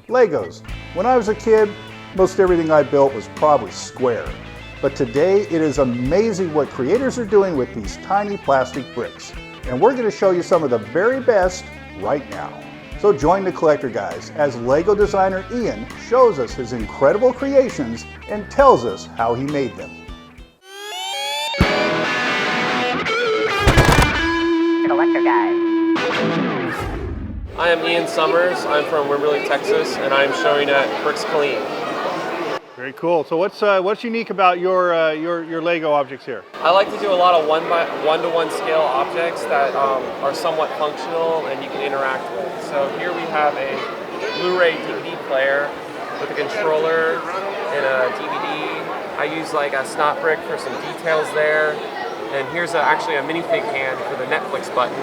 Legos. When I was a kid, most everything I built was probably square. But today, it is amazing what creators are doing with these tiny plastic bricks. And we're going to show you some of the very best right now. So join the collector guys as Lego designer Ian shows us his incredible creations and tells us how he made them. Collector guys. I am Ian Summers. I'm from Wimberley, Texas, and I'm showing at Bricks Clean. Very cool. So what's unique about your Lego objects here? I like to do a lot of one-to-one scale objects that are somewhat functional and you can interact with. So here we have a Blu-ray DVD player with a controller and a DVD. I use like a snot brick for some details there. And here's actually a minifig hand for the Netflix button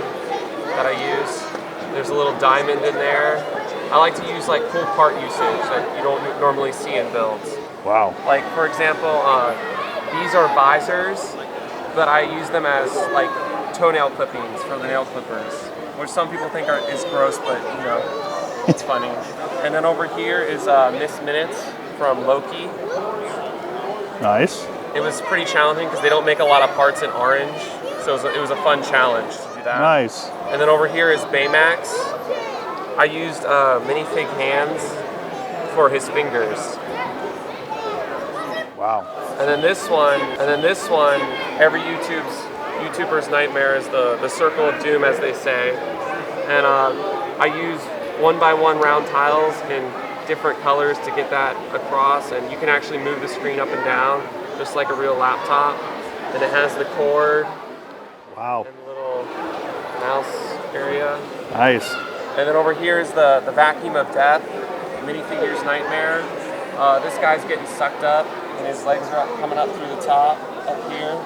that I use. There's a little diamond in there. I like to use like cool part usage that you don't normally see in builds. Wow. Like for example, these are visors, but I use them as like toenail clippings from the nail clippers, which some people think is gross, but you know, it's funny. And then over here is Miss Minutes from Loki. Nice. It was pretty challenging because they don't make a lot of parts in orange, so it was a fun challenge to do that. Nice. And then over here is Baymax. I used minifig hands for his fingers. Wow. And then this one, every YouTuber's nightmare is the circle of doom, as they say. And I use 1x1 round tiles in different colors to get that across, and you can actually move the screen up and down, just like a real laptop. And it has the cord. Wow. And the little mouse area. Nice. And then over here is the vacuum of death, minifigures nightmare. This guy's getting sucked up, and his legs are coming up through the top, up here.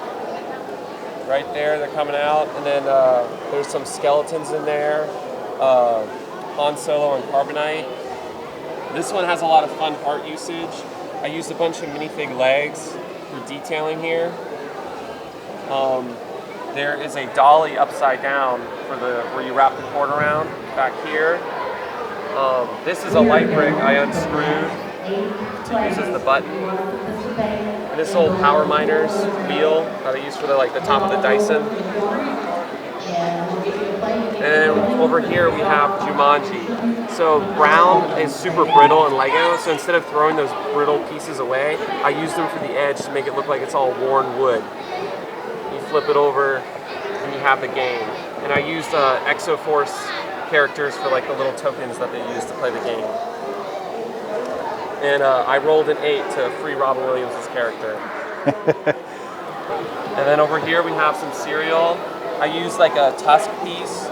Right there, they're coming out. And then there's some skeletons in there. Han Solo and Carbonite. This one has a lot of fun part usage. I used a bunch of minifig legs for detailing here. There is a dolly upside down for where you wrap the cord around back here. This is a light brick I unscrewed to use as the button. And this old Power Miners wheel that I use for the top of the Dyson. And over here we have Jumanji. So brown is super brittle in Lego, so instead of throwing those brittle pieces away, I use them for the edge to make it look like it's all worn wood. You flip it over and you have the game. And I used Exoforce characters for like the little tokens that they use to play the game. And I rolled an 8 to free Robin Williams' character. And then over here we have some cereal. I used like a tusk piece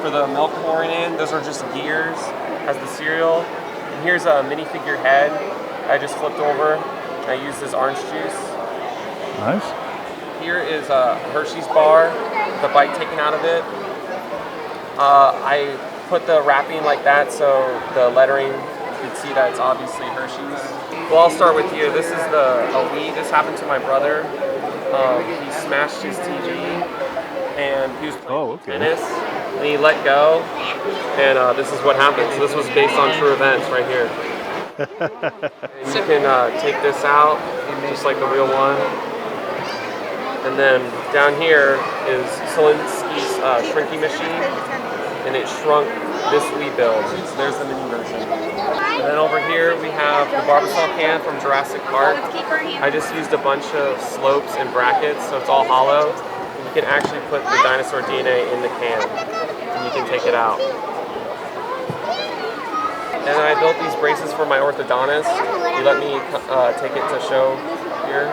for the milk pouring in. Those are just gears as the cereal. And here's a minifigure head I just flipped over. I used this orange juice. Nice. Here is a Hershey's bar, the bite taken out of it. I put the wrapping like that so the lettering, you can see that it's obviously Hershey's. Well, I'll start with you. This is a Wii. This happened to my brother. He smashed his TV and he was playing tennis and he let go, and this is what happened. So this was based on true events right here. And you can take this out just like the real one. And then down here is Solinsky's shrinking machine, and it shrunk this Wii build. So there's the mini version. And then over here we have the Barbasol can from Jurassic Park. I just used a bunch of slopes and brackets, so it's all hollow. And you can actually put the dinosaur DNA in the can, and you can take it out. And then I built these braces for my orthodontist. He let me take it to show here.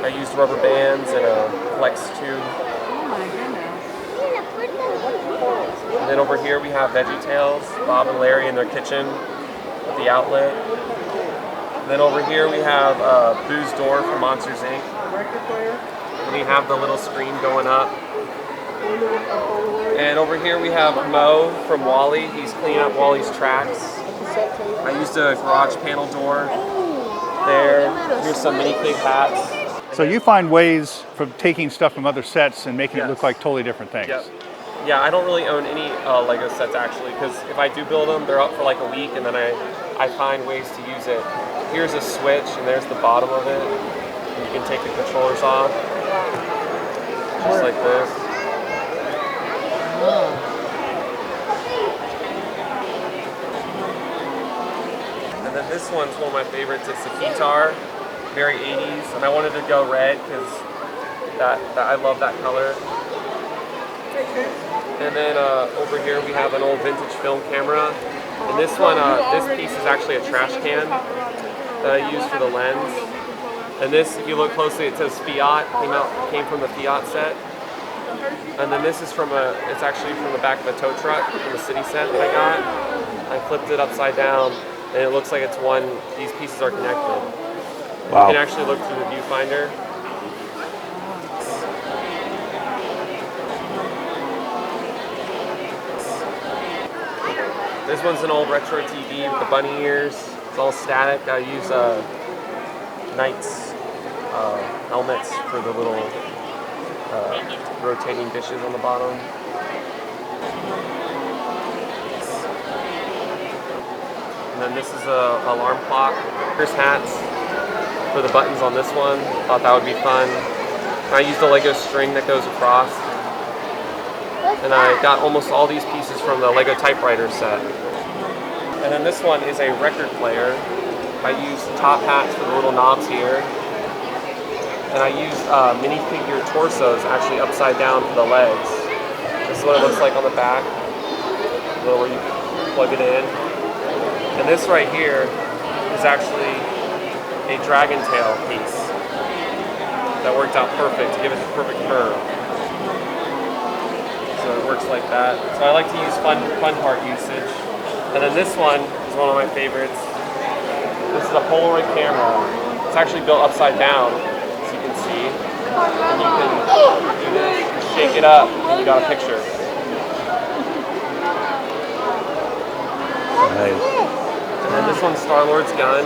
I used rubber bands and a flex tube. Oh my goodness. And then over here we have VeggieTales, Bob and Larry in their kitchen with the outlet. And then over here we have Boo's door from Monsters Inc. And we have the little screen going up. And over here we have Mo from WALL-E. He's cleaning up WALL-E's tracks. I used a garage panel door there. Here's some minifig hats. So you find ways from taking stuff from other sets and making it look like totally different things. Yep. Yeah, I don't really own any Lego sets actually, because if I do build them, they're up for like a week, and then I find ways to use it. Here's a switch, and there's the bottom of it. And you can take the controllers off, just like this. And then this one's one of my favorites. It's the guitar, very 80s, and I wanted to go red because that I love that color. And then over here we have an old vintage film camera. And this one, this piece is actually a trash can that I use for the lens. And this, if you look closely, it says Fiat, came from the Fiat set. And then this is it's actually from the back of a tow truck from the city set that I got. I flipped it upside down, and it looks like these pieces are connected. Wow. You can actually look through the viewfinder. This one's an old retro TV with the bunny ears. It's all static. I use Knights helmets for the little rotating dishes on the bottom. And then this is a alarm clock. Here's hats for the buttons on this one. Thought that would be fun. I used a Lego string that goes across. And I got almost all these pieces from the Lego typewriter set. And then this one is a record player. I used top hats for the little knobs here. And I used minifigure torsos actually upside down for the legs. This is what it looks like on the back, where you plug it in. And this right here is actually a dragon tail piece that worked out perfect to give it the perfect curve. So it works like that. So I like to use fun part usage. And then this one is one of my favorites. This is a Polaroid camera. It's actually built upside down, as you can see. And you can do this, shake it up, and you got a picture. Nice. And then this one's Star-Lord's gun.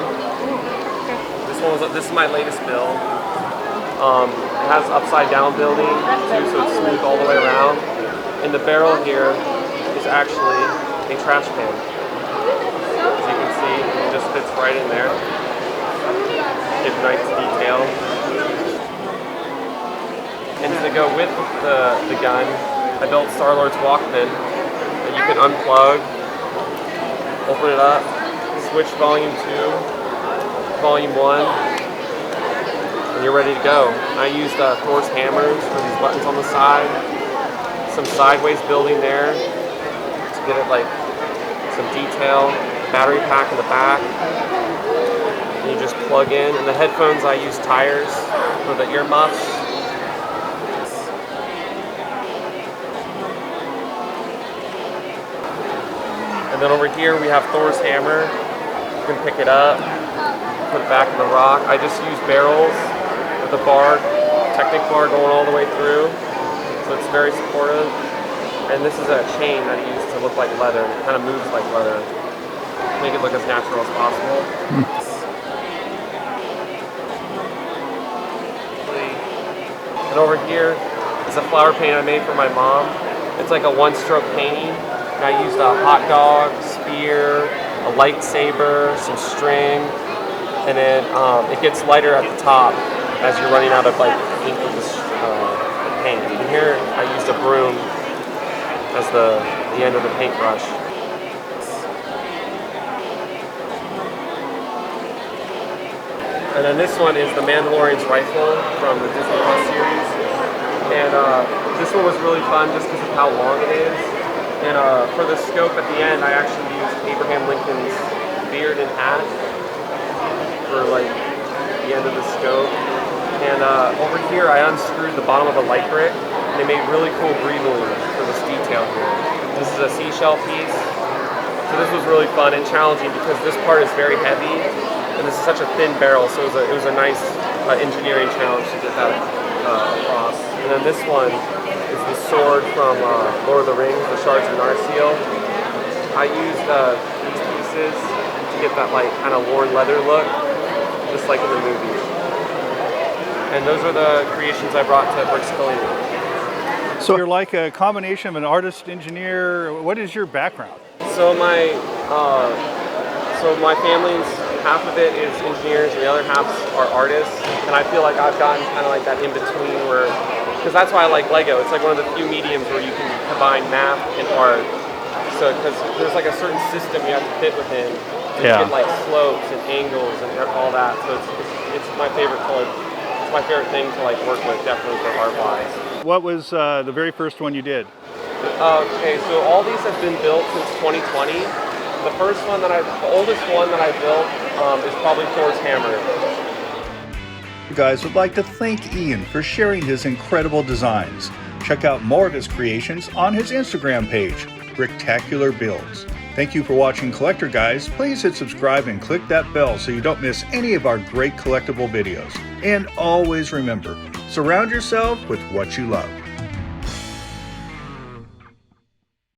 This is my latest build. It has upside down building too, so it's smooth all the way around. And the barrel here is actually a trash can. As you can see, it just fits right in there. Gives nice detail. And to go with the gun, I built Star-Lord's Walkman that you can unplug, open it up, switch volume 2, volume 1, and you're ready to go. I used Thor's hammers for these buttons on the side, some sideways building there to get it like some detail, battery pack in the back, and you just plug in. And the headphones, I use tires for the earmuffs. And then over here we have Thor's hammer. You can pick it up, put it back in the rock. I just use barrels with the bar, Technic bar going all the way through. So it's very supportive. And this is a chain that I use to look like leather. It kind of moves like leather. Make it look as natural as possible. And over here is a flower paint I made for my mom. It's like a one-stroke painting. And I used a hot dog, spear, a lightsaber, some string, and then it gets lighter at the top as you're running out of like ink with this paint. And here I used a broom as the end of the paintbrush. And then this one is the Mandalorian's rifle from the Disney Plus series. And this one was really fun just because of how long it is. And for the scope at the end, I actually used Abraham Lincoln's beard and hat for like the end of the scope. And over here, I unscrewed the bottom of a light brick, and it made really cool breathing for this detail here. This is a seashell piece. So this was really fun and challenging because this part is very heavy, and this is such a thin barrel, so it was a nice engineering challenge to get that across. And then this one is the sword from Lord of the Rings, the Shards of Narsil. I used these pieces to get that like kind of worn leather look, just like in the movies. And those are the creations I brought to Bricks Collectibles. So you're like a combination of an artist, engineer. What is your background? So my family's half of it is engineers and the other half are artists, and I feel like I've gotten kind of like that in between where, because that's why I like Lego. It's like one of the few mediums where you can combine math and art. So because there's like a certain system you have to fit within, and you get like slopes and angles and all that. So it's my favorite color. It's my favorite thing to like work with, definitely for art wise. What was the very first one you did? Okay, so all these have been built since 2020. The oldest one that I built is probably Thor's hammer. You guys would like to thank Ian for sharing his incredible designs. Check out more of his creations on his Instagram page, Bricktacular Builds. Thank you for watching Collector Guys. Please hit subscribe and click that bell so you don't miss any of our great collectible videos. And always remember, surround yourself with what you love.